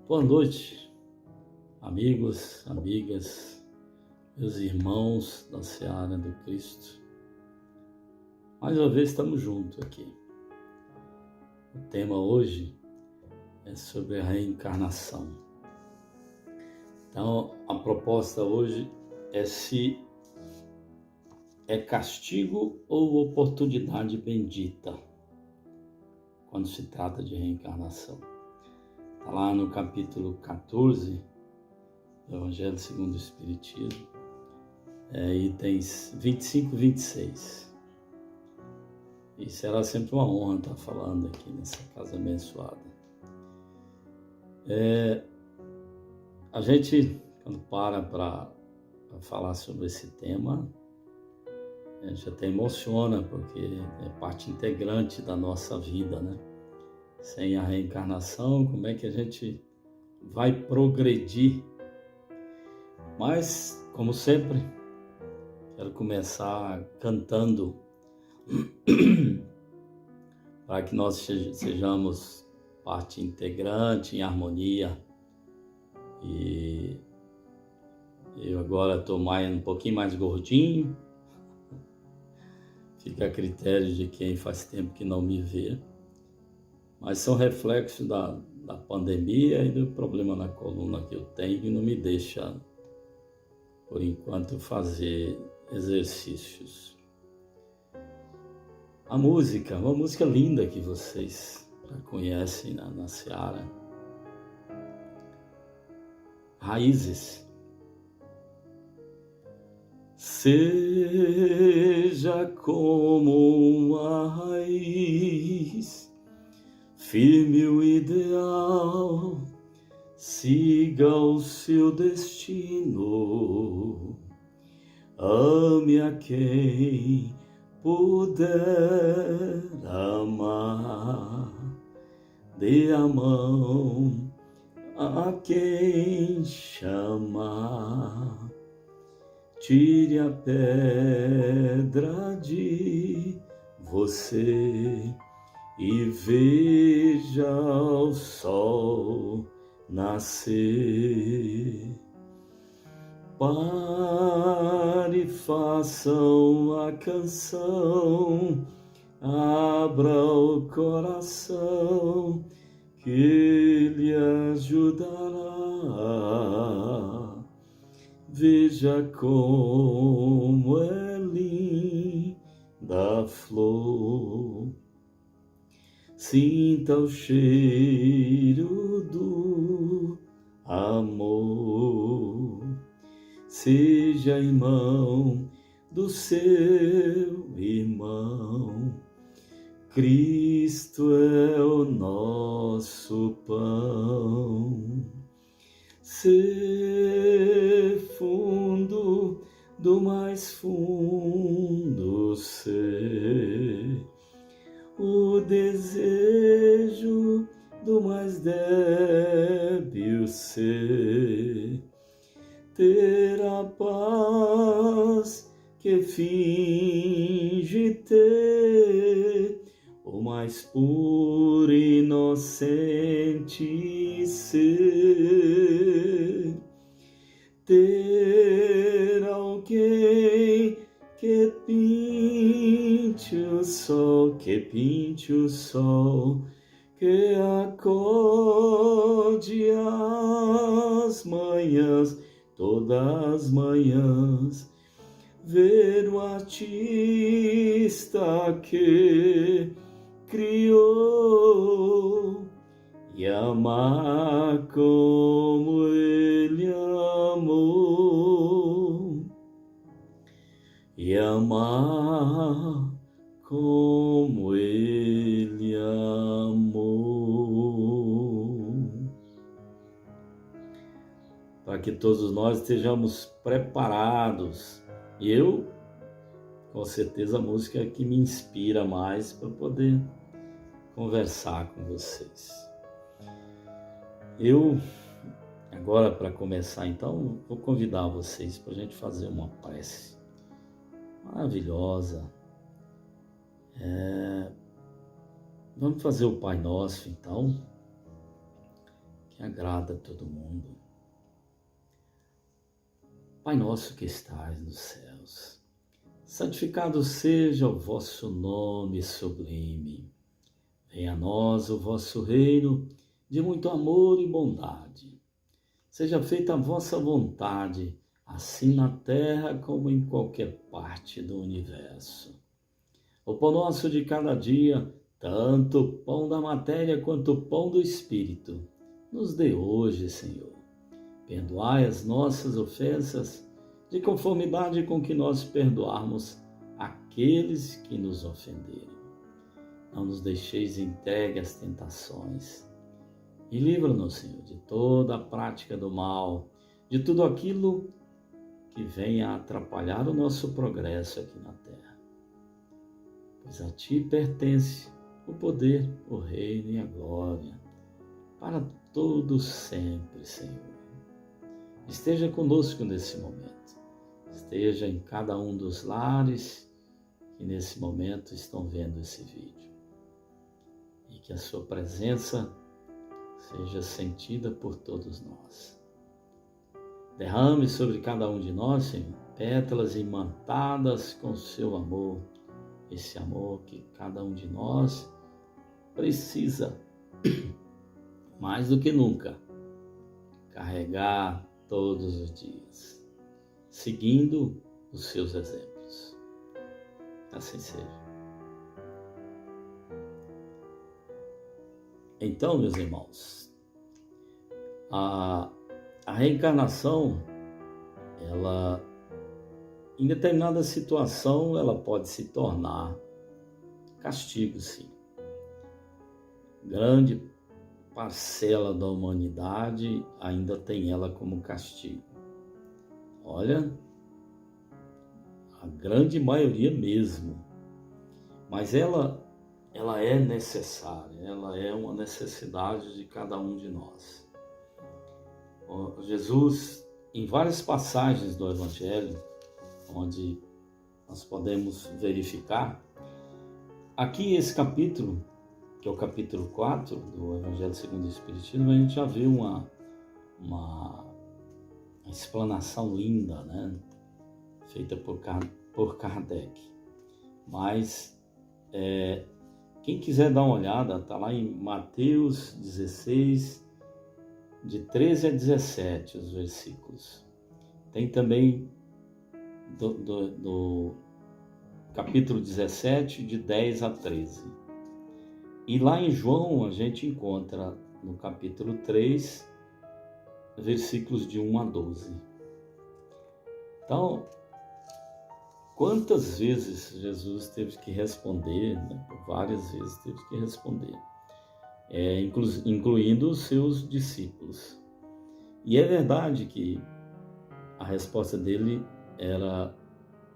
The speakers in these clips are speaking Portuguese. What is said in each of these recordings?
Boa noite, amigos, amigas, meus irmãos da Seara do Cristo. Mais uma vez estamos juntos aqui. O tema hoje é sobre a reencarnação. Então, a proposta hoje é se é castigo ou oportunidade bendita quando se trata de reencarnação. Está lá no capítulo 14 do Evangelho segundo o Espiritismo, itens 25 e 26. E será sempre uma honra estar falando aqui nessa casa abençoada. A gente, quando para falar sobre esse tema, a gente até emociona, porque é parte integrante da nossa vida, né? Sem a reencarnação, como é que a gente vai progredir? Mas, como sempre, quero começar cantando para que nós sejamos parte integrante, em harmonia. E eu agora estou um pouquinho mais gordinho, fica a critério de quem faz tempo que não me vê. Mas são reflexos da pandemia e do problema na coluna que eu tenho, que não me deixa, por enquanto, fazer exercícios. A música, uma música linda que vocês já conhecem na Seara. Raízes. Seja como uma raiz, firme o ideal, siga o seu destino, ame a quem puder amar, dê a mão a quem chamar, tire a pedra de você e veja o sol nascer. Pare, façam a canção, abra o coração, que ele ajudará. Veja como é linda a flor, sinta o cheiro do amor, seja irmão do seu irmão. Cristo é o nosso pão. Ser fundo do mais fundo ser, o desejo do mais débil ser, ter a paz que finge ter, o mais puro e inocente ser, ter alguém que pinte o sol, que acorde as manhãs, todas as manhãs, ver o artista que criou e amar como ele amou, e amar como ele amou, para que todos nós estejamos preparados. E eu, com certeza, a música é que me inspira mais para poder conversar com vocês. Eu, agora, para começar, então, vou convidar vocês para a gente fazer uma prece maravilhosa. Vamos fazer o Pai Nosso, então, que que agrada a todo mundo. Pai nosso que estais nos céus, santificado seja o vosso nome sublime. Venha a nós o vosso reino de muito amor e bondade. Seja feita a vossa vontade, assim na terra como em qualquer parte do universo. O pão nosso de cada dia, tanto o pão da matéria quanto o pão do Espírito, nos dê hoje, Senhor. Perdoai as nossas ofensas, de conformidade com que nós perdoarmos aqueles que nos ofenderam. Não nos deixeis entregue às tentações. E livra-nos, Senhor, de toda a prática do mal, de tudo aquilo que venha atrapalhar o nosso progresso aqui na terra. Pois a Ti pertence o poder, o reino e a glória, para todos sempre, Senhor. Esteja conosco nesse momento. Esteja em cada um dos lares que nesse momento estão vendo esse vídeo. E que a sua presença seja sentida por todos nós. Derrame sobre cada um de nós, Senhor, pétalas imantadas com seu amor, esse amor que cada um de nós precisa, mais do que nunca, carregar todos os dias, seguindo os seus exemplos. Assim seja. Então, meus irmãos, a reencarnação, ela, em determinada situação, ela pode se tornar castigo, sim. Grande parcela da humanidade ainda tem ela como castigo. Olha, a grande maioria mesmo. Mas ela é necessária, ela é uma necessidade de cada um de nós. Jesus, em várias passagens do Evangelho, onde nós podemos verificar, aqui esse capítulo, que é o capítulo 4 do Evangelho segundo o Espiritismo, a gente já vê uma explanação linda, né? Feita por Kardec. Mas quem quiser dar uma olhada, está lá em Mateus 16, de 13 a 17, os versículos. Tem também do capítulo 17, de 10 a 13. E lá em João a gente encontra no capítulo 3, versículos de 1 a 12. Então, quantas vezes Jesus teve que responder, né? Várias vezes teve que responder, incluindo os seus discípulos. E é verdade que a resposta dele era,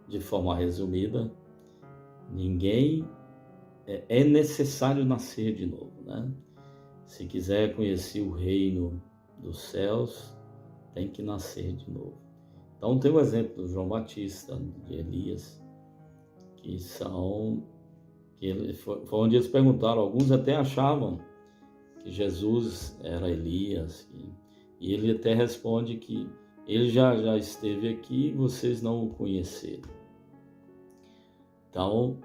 de forma resumida, é necessário nascer de novo, né? Se quiser conhecer o reino dos céus, tem que nascer de novo. Então tem o exemplo do João Batista, de Elias, foi onde eles perguntaram, alguns até achavam que Jesus era Elias, e ele até responde que ele já esteve aqui e vocês não o conheceram. Então,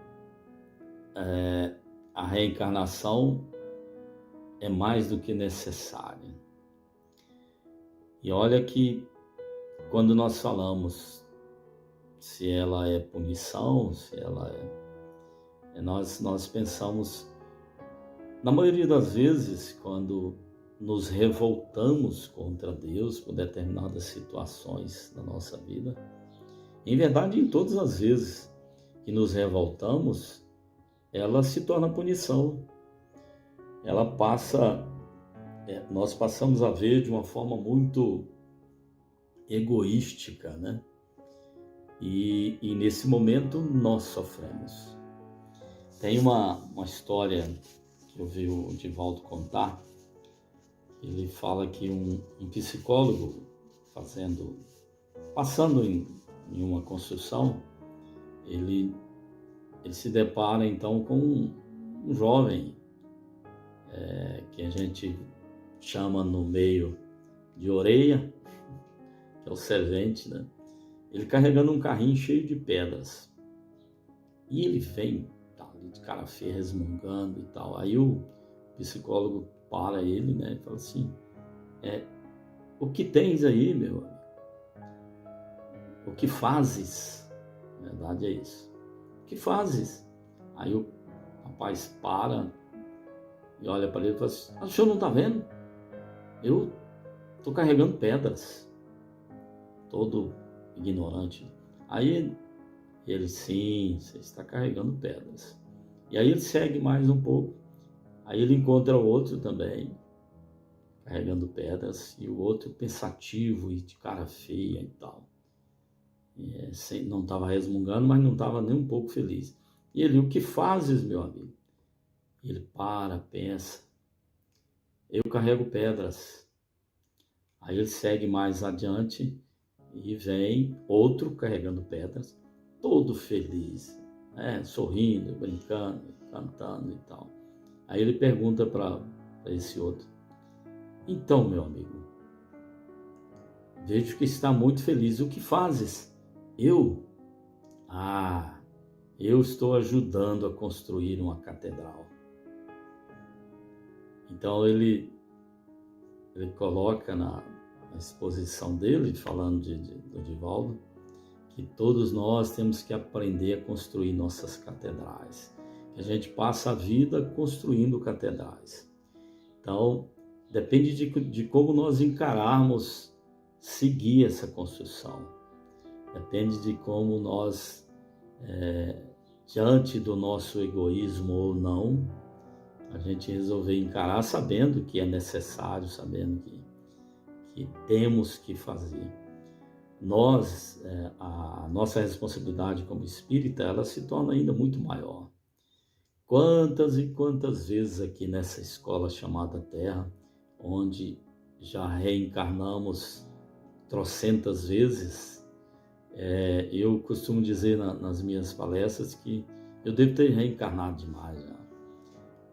a reencarnação é mais do que necessária. E olha que quando nós falamos se ela é punição, se ela nós pensamos, na maioria das vezes, quando nos revoltamos contra Deus por determinadas situações da nossa vida, em verdade, em todas as vezes que nos revoltamos, ela se torna punição. Nós passamos a ver de uma forma muito egoística, né? E nesse momento nós sofremos. Tem uma história que eu vi o Divaldo contar. Ele fala que um psicólogo passando em uma construção, ele se depara então com um jovem que a gente chama no meio de orelha, que é o servente, né? Ele carregando um carrinho cheio de pedras. E ele vem, tá ali de cara feia, resmungando e tal. Aí o psicólogo para ele, né? E fala assim, o que tens aí, meu amigo? O que fazes? Na verdade é isso. O que fazes? Aí o rapaz para e olha para ele e fala assim, o senhor não está vendo? Eu estou carregando pedras. Todo ignorante. Aí ele, sim, você está carregando pedras. E aí ele segue mais um pouco. Aí ele encontra outro também, carregando pedras, e o outro pensativo e de cara feia e tal. Não estava resmungando, mas não estava nem um pouco feliz. E ele, o que fazes, meu amigo? Ele para, pensa. Eu carrego pedras. Aí ele segue mais adiante e vem outro carregando pedras, todo feliz, né? Sorrindo, brincando, cantando e tal. Aí ele pergunta para esse outro, então, meu amigo, vejo que está muito feliz, o que fazes? Eu estou ajudando a construir uma catedral. Então ele coloca na exposição dele, falando do Divaldo, que todos nós temos que aprender a construir nossas catedrais. Que a gente passa a vida construindo catedrais. Então, depende de como nós encararmos seguir essa construção. Depende de como nós, diante do nosso egoísmo ou não, a gente resolver encarar sabendo que é necessário, sabendo que temos que fazer. Nós, a nossa responsabilidade como espírita, ela se torna ainda muito maior. Quantas e quantas vezes aqui nessa escola chamada Terra, onde já reencarnamos trocentas vezes, eu costumo dizer nas minhas palestras que eu devo ter reencarnado demais já.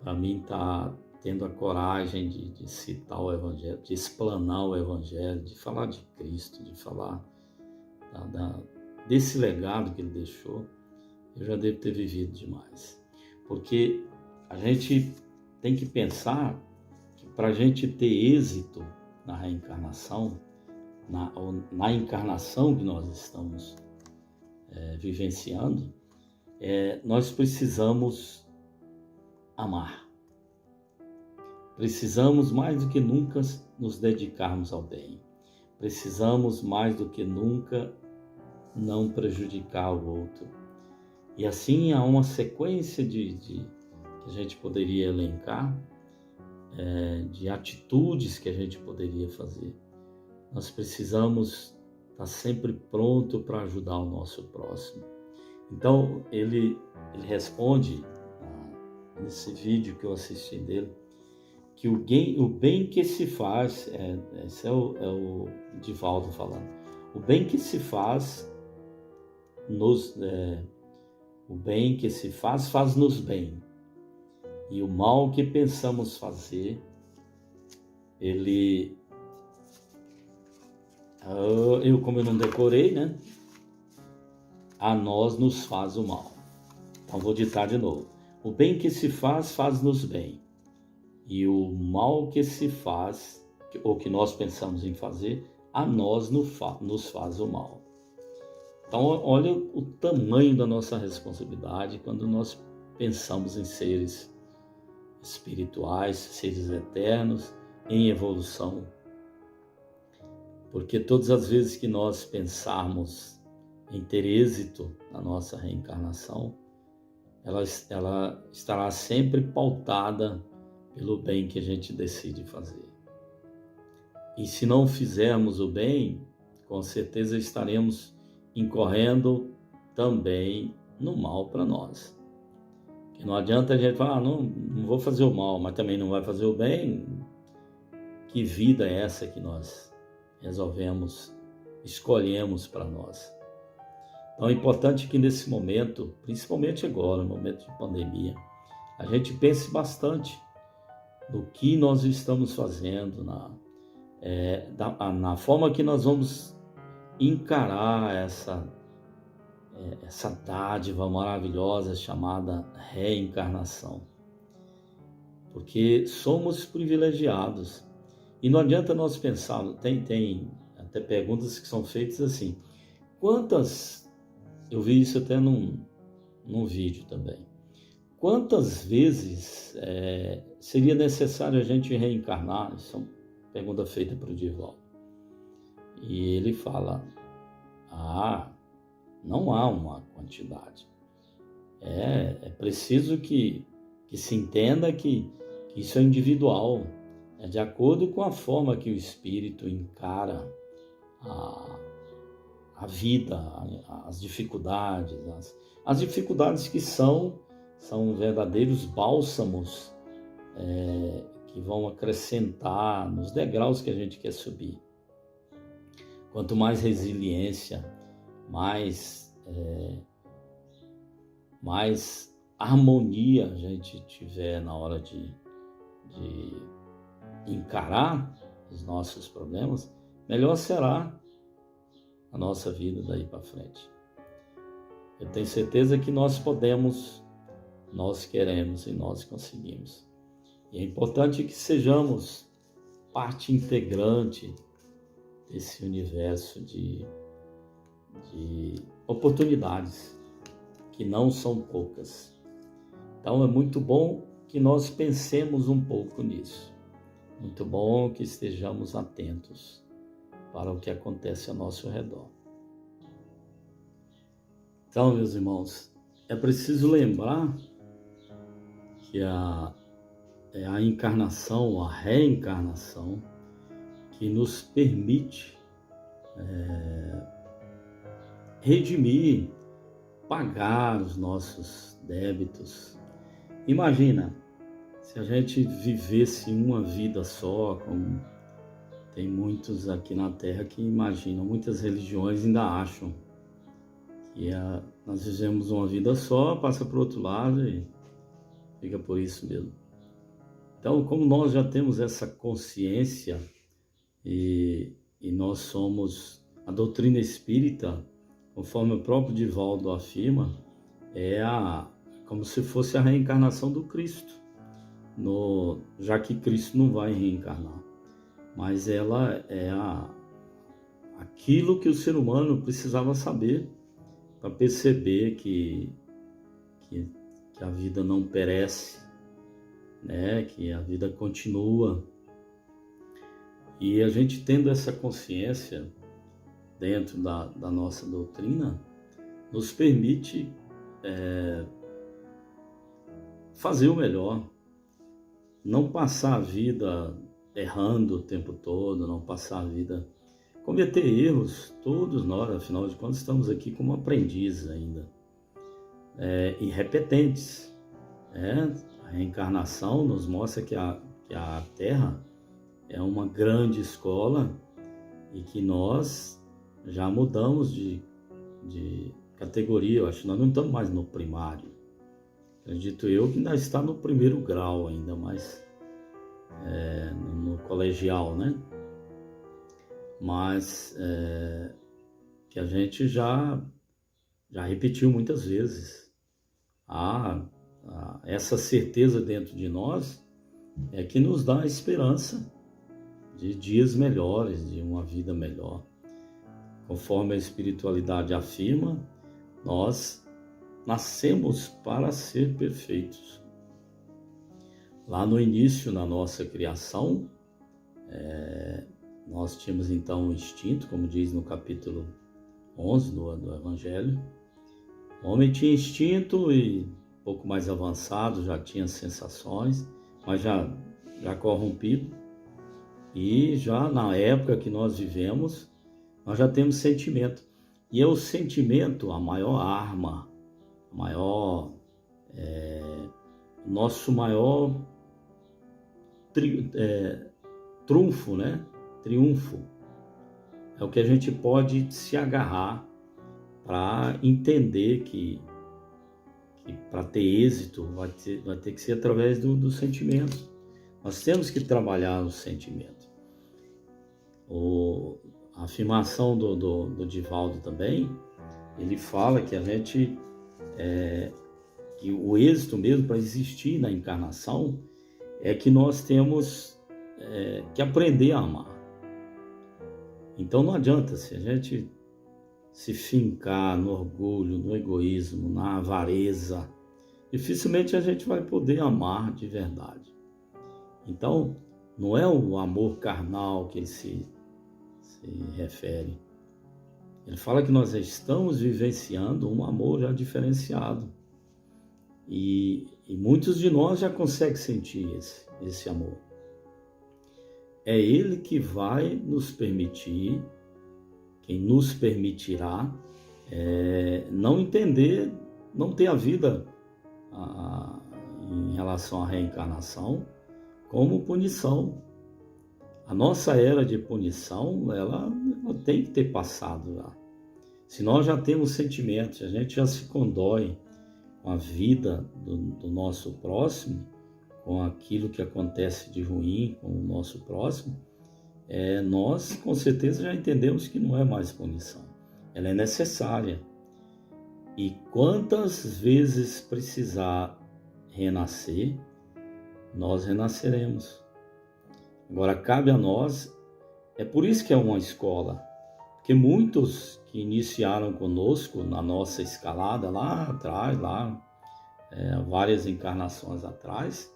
Para mim tá tendo a coragem de citar o Evangelho, de explanar o Evangelho, de falar de Cristo, de falar desse legado que ele deixou, eu já devo ter vivido demais. Porque a gente tem que pensar que para a gente ter êxito na reencarnação, na encarnação que nós estamos vivenciando, nós precisamos amar. Precisamos mais do que nunca nos dedicarmos ao bem. Precisamos mais do que nunca não prejudicar o outro. E assim há uma sequência que a gente poderia elencar, de atitudes que a gente poderia fazer. Nós precisamos estar sempre pronto para ajudar o nosso próximo. Então ele responde nesse vídeo que eu assisti dele, que o bem que se faz, esse é o Divaldo falando, o bem que se faz o bem que se faz-nos bem, e o mal que pensamos fazer, como eu não decorei, né? A nós nos faz o mal. Então vou ditar de novo. O bem que se faz-nos bem. E o mal que se faz, ou que nós pensamos em fazer, a nós nos faz o mal. Então olha o tamanho da nossa responsabilidade quando nós pensamos em seres espirituais, seres eternos, em evolução. Porque todas as vezes que nós pensarmos em ter êxito na nossa reencarnação, ela estará sempre pautada pelo bem que a gente decide fazer. E se não fizermos o bem, com certeza estaremos incorrendo também no mal para nós. Que não adianta a gente falar, não vou fazer o mal, mas também não vai fazer o bem. Que vida é essa que nós escolhemos para nós? Então é importante que nesse momento, principalmente agora, no momento de pandemia, a gente pense bastante do que nós estamos fazendo, na forma que nós vamos encarar essa dádiva maravilhosa chamada reencarnação. Porque somos privilegiados. E não adianta nós pensarmos, tem até perguntas que são feitas assim, eu vi isso até num vídeo também, quantas vezes seria necessário a gente reencarnar? Isso é uma pergunta feita para o Divaldo. E ele fala, não há uma quantidade. É preciso que se entenda que isso é individual, é de acordo com a forma que o espírito encara a vida, as dificuldades, as dificuldades que são verdadeiros bálsamos que vão acrescentar nos degraus que a gente quer subir. Quanto mais resiliência, mais harmonia a gente tiver na hora de encarar os nossos problemas, melhor será a nossa vida daí para frente. Eu tenho certeza que nós podemos, nós queremos e nós conseguimos. E é importante que sejamos parte integrante desse universo de oportunidades, que não são poucas. Então é muito bom que nós pensemos um pouco nisso. Muito bom que estejamos atentos para o que acontece ao nosso redor. Então, meus irmãos, é preciso lembrar que a encarnação, a reencarnação, que nos permite redimir, pagar os nossos débitos. Imagina, se a gente vivesse uma vida só, como tem muitos aqui na Terra que imaginam, muitas religiões ainda acham que nós vivemos uma vida só, passa para o outro lado e fica por isso mesmo. Então, como nós já temos essa consciência e nós somos a doutrina espírita, conforme o próprio Divaldo afirma, como se fosse a reencarnação do Cristo, já que Cristo não vai reencarnar, mas ela é aquilo que o ser humano precisava saber para perceber que a vida não perece, né? Que a vida continua. E a gente tendo essa consciência dentro da nossa doutrina, nos permite fazer o melhor, não passar a vida errando o tempo todo, não passar a vida cometer erros, todos nós, afinal de contas, estamos aqui como aprendizes ainda, irrepetentes. A reencarnação nos mostra que a Terra é uma grande escola e que nós já mudamos de categoria. Eu acho que nós não estamos mais no primário. Acredito eu que ainda está no primeiro grau ainda, mas no colegial, né? Mas que a gente já repetiu muitas vezes. Essa certeza dentro de nós é que nos dá a esperança de dias melhores, de uma vida melhor. Conforme a espiritualidade afirma, nós nascemos para ser perfeitos. Lá no início, na nossa criação, nós tínhamos então um instinto, como diz no capítulo 11 do Evangelho. O homem tinha instinto e um pouco mais avançado, já tinha sensações, mas já corrompido. E já na época que nós vivemos, nós já temos sentimento. E é o sentimento a maior arma, nosso maior trunfo, né? Triunfo. É o que a gente pode se agarrar para entender que para ter êxito vai ter que ser através do sentimento, Nós temos que trabalhar o sentimento. A afirmação do Divaldo também, ele fala que a gente, que o êxito mesmo para existir na encarnação é que nós temos que aprender a amar. Então não adianta se a gente se fincar no orgulho, no egoísmo, na avareza, dificilmente a gente vai poder amar de verdade. Então, não é o amor carnal que ele se refere. Ele fala que nós estamos vivenciando um amor já diferenciado. E muitos de nós já conseguem sentir esse amor. É ele que vai nos permitir, quem nos permitirá não entender, não ter a vida em relação à reencarnação como punição. A nossa era de punição, ela tem que ter passado já. Se nós já temos sentimentos, a gente já se condói com a vida do nosso próximo, com aquilo que acontece de ruim com o nosso próximo, nós com certeza já entendemos que não é mais punição. Ela é necessária. E quantas vezes precisar renascer, nós renasceremos. Agora, cabe a nós, é por isso que é uma escola, porque muitos que iniciaram conosco na nossa escalada lá atrás, várias encarnações atrás,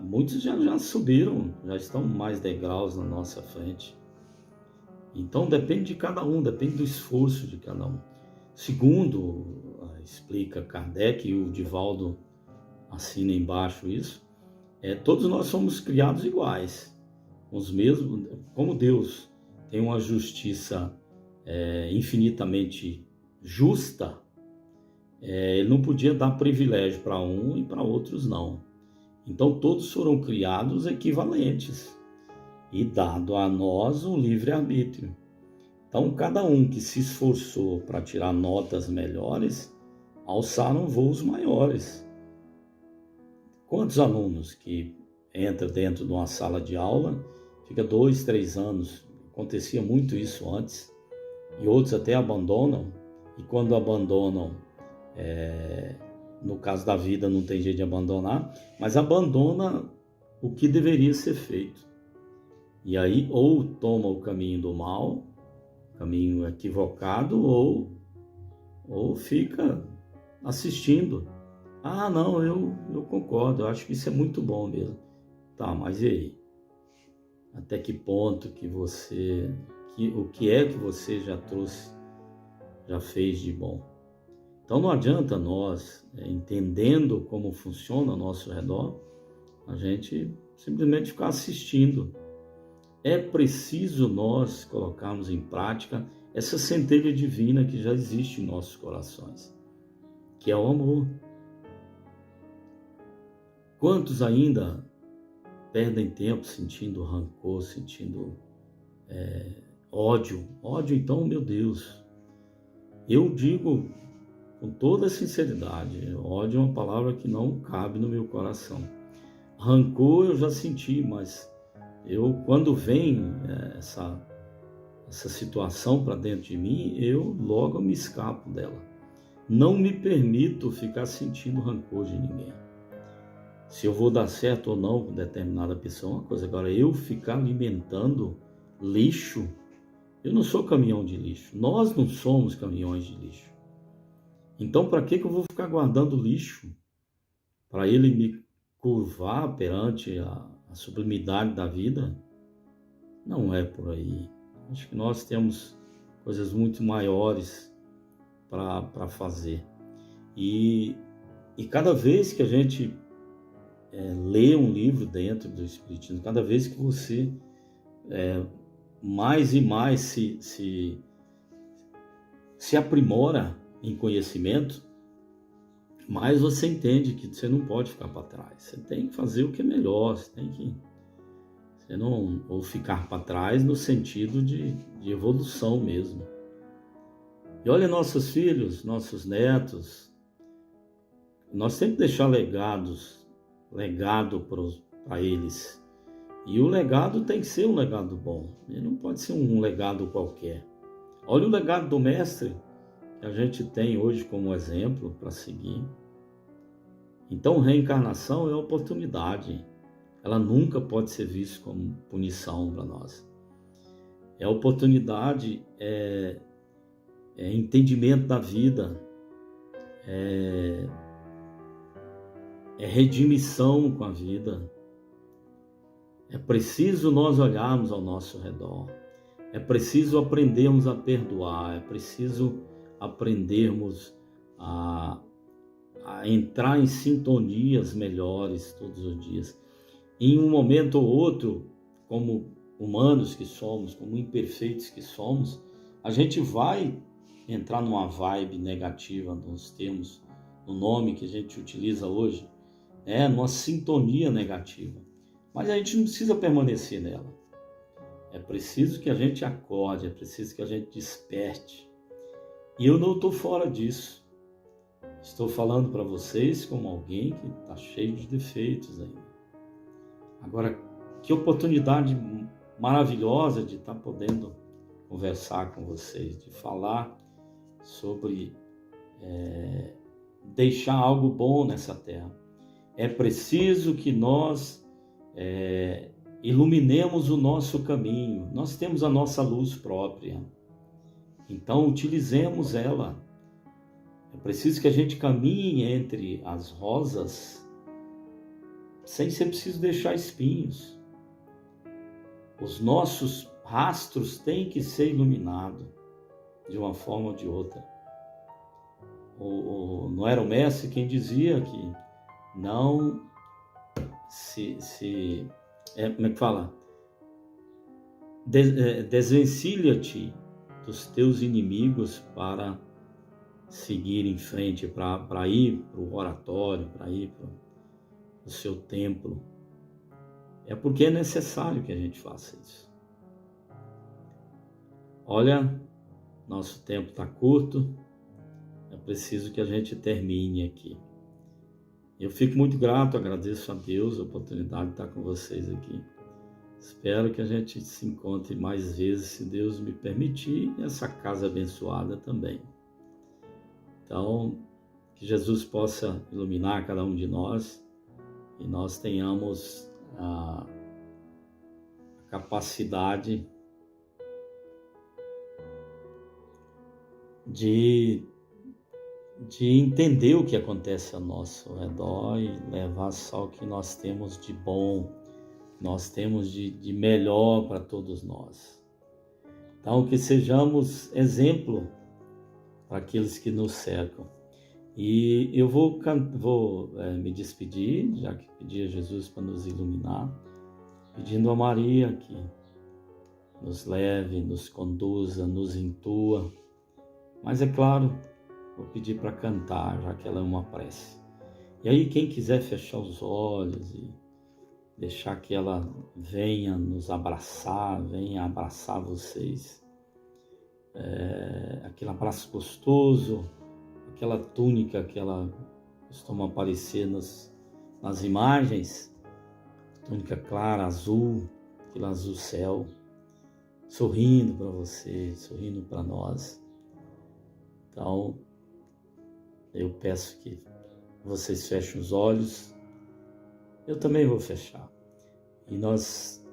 muitos já subiram, já estão mais degraus na nossa frente. Então depende de cada um, depende do esforço de cada um. Segundo explica Kardec, e o Divaldo assina embaixo isso, todos nós somos criados iguais, os mesmos, como Deus tem uma justiça infinitamente justa, ele não podia dar privilégio para um e para outros não. Então todos foram criados equivalentes e dado a nós o livre-arbítrio. Então cada um que se esforçou para tirar notas melhores, alçaram voos maiores. Quantos alunos que entram dentro de uma sala de aula, fica 2, 3 anos, acontecia muito isso antes, e outros até abandonam, e quando abandonam, no caso da vida não tem jeito de abandonar, mas abandona o que deveria ser feito. E aí ou toma o caminho do mal, caminho equivocado, ou fica assistindo. Ah, não, eu concordo, eu acho que isso é muito bom mesmo. Tá, mas e aí? Até que ponto o que é que você já trouxe, já fez de bom? Então não adianta nós, entendendo como funciona ao nosso redor, a gente simplesmente ficar assistindo. É preciso nós colocarmos em prática essa centelha divina que já existe em nossos corações, que é o amor. Quantos ainda perdem tempo sentindo rancor, sentindo ódio? Ódio, então, meu Deus, eu digo com toda sinceridade, ódio é uma palavra que não cabe no meu coração. Rancor eu já senti, mas quando vem essa situação para dentro de mim, eu logo me escapo dela. Não me permito ficar sentindo rancor de ninguém. Se eu vou dar certo ou não com determinada pessoa é uma coisa. Agora, eu ficar alimentando lixo, eu não sou caminhão de lixo. Nós não somos caminhões de lixo. Então, para que eu vou ficar guardando lixo? Para ele me curvar perante a sublimidade da vida? Não é por aí. Acho que nós temos coisas muito maiores para fazer. E cada vez que a gente lê um livro dentro do Espiritismo, cada vez que você mais e mais se aprimora em conhecimento, mais você entende que você não pode ficar para trás. Você tem que fazer o que é melhor, você não ou ficar para trás no sentido de evolução mesmo. E olha nossos filhos, nossos netos, nós temos que deixar legados legado para eles. E o legado tem que ser um legado bom, ele não pode ser um legado qualquer. Olha o legado do Mestre que a gente tem hoje como exemplo para seguir. Então, reencarnação é oportunidade, ela nunca pode ser vista como punição para nós. É oportunidade, é entendimento da vida, é redimição com a vida. É preciso nós olharmos ao nosso redor, é preciso aprendermos a perdoar, é preciso aprendermos a entrar em sintonias melhores todos os dias. Em um momento ou outro, como humanos que somos, como imperfeitos que somos, a gente vai entrar numa vibe negativa, nos termos, no nome que a gente utiliza hoje, numa sintonia negativa. Mas a gente não precisa permanecer nela. É preciso que a gente acorde, é preciso que a gente desperte. E eu não estou fora disso. Estou falando para vocês como alguém que está cheio de defeitos ainda. Agora, que oportunidade maravilhosa de estar podendo conversar com vocês, de falar sobre deixar algo bom nessa terra. É preciso que nós iluminemos o nosso caminho. Nós temos a nossa luz própria. Então, utilizemos ela. É preciso que a gente caminhe entre as rosas sem ser preciso deixar espinhos. Os nossos rastros têm que ser iluminados de uma forma ou de outra. Não era o Mestre quem dizia que não como é que fala? Desvencilha-te dos teus inimigos para seguir em frente, para ir para o oratório, para ir para o seu templo. É porque é necessário que a gente faça isso. Olha, nosso tempo está curto, é preciso que a gente termine aqui. Eu fico muito grato, agradeço a Deus a oportunidade de estar com vocês aqui. Espero que a gente se encontre mais vezes, se Deus me permitir, nessa casa abençoada também. Então, que Jesus possa iluminar cada um de nós e nós tenhamos a capacidade de entender o que acontece ao nosso redor e levar só o que nós temos de bom, nós temos de melhor para todos nós. Então, que sejamos exemplo para aqueles que nos cercam. E eu vou me despedir, já que pedi a Jesus para nos iluminar, pedindo a Maria que nos leve, nos conduza, nos intua. Mas é claro, vou pedir para cantar, já que ela é uma prece. E aí quem quiser fechar os olhos e deixar que ela venha nos abraçar, venha abraçar vocês. Aquele abraço gostoso, aquela túnica que ela costuma aparecer nas imagens, túnica clara, azul, aquele azul céu, sorrindo para você, sorrindo para nós. Então, eu peço que vocês fechem os olhos, eu também vou fechar. E nós,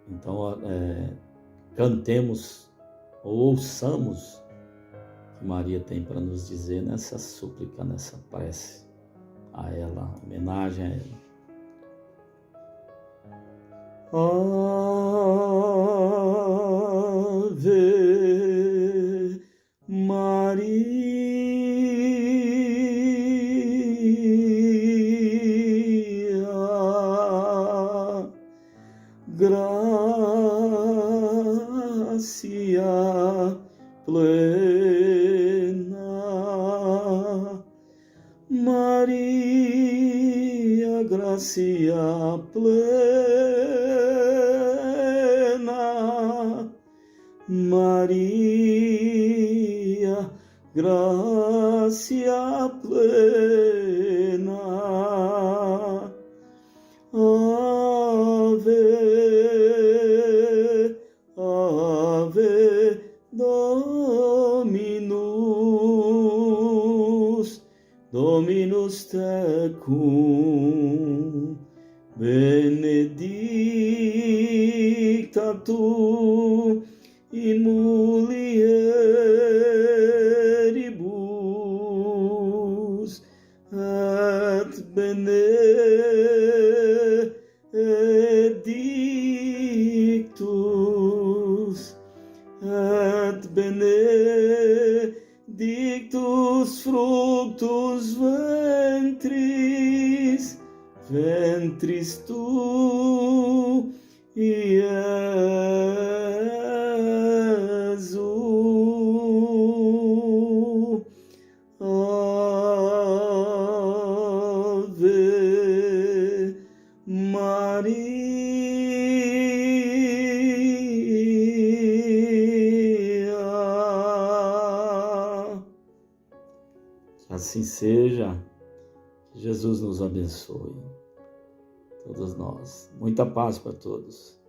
então, cantemos ou ouçamos o que Maria tem para nos dizer nessa súplica, nessa prece a ela, homenagem a ela. Ave Maria, gracia plena, Maria, gracia plena, Maria, gracia plena, benedicta tu in mulieribus, et benedictus fructus ventris tu, Iesus. Ave Maria. Que assim seja. Que Jesus nos abençoe. Todos nós. Muita paz para todos.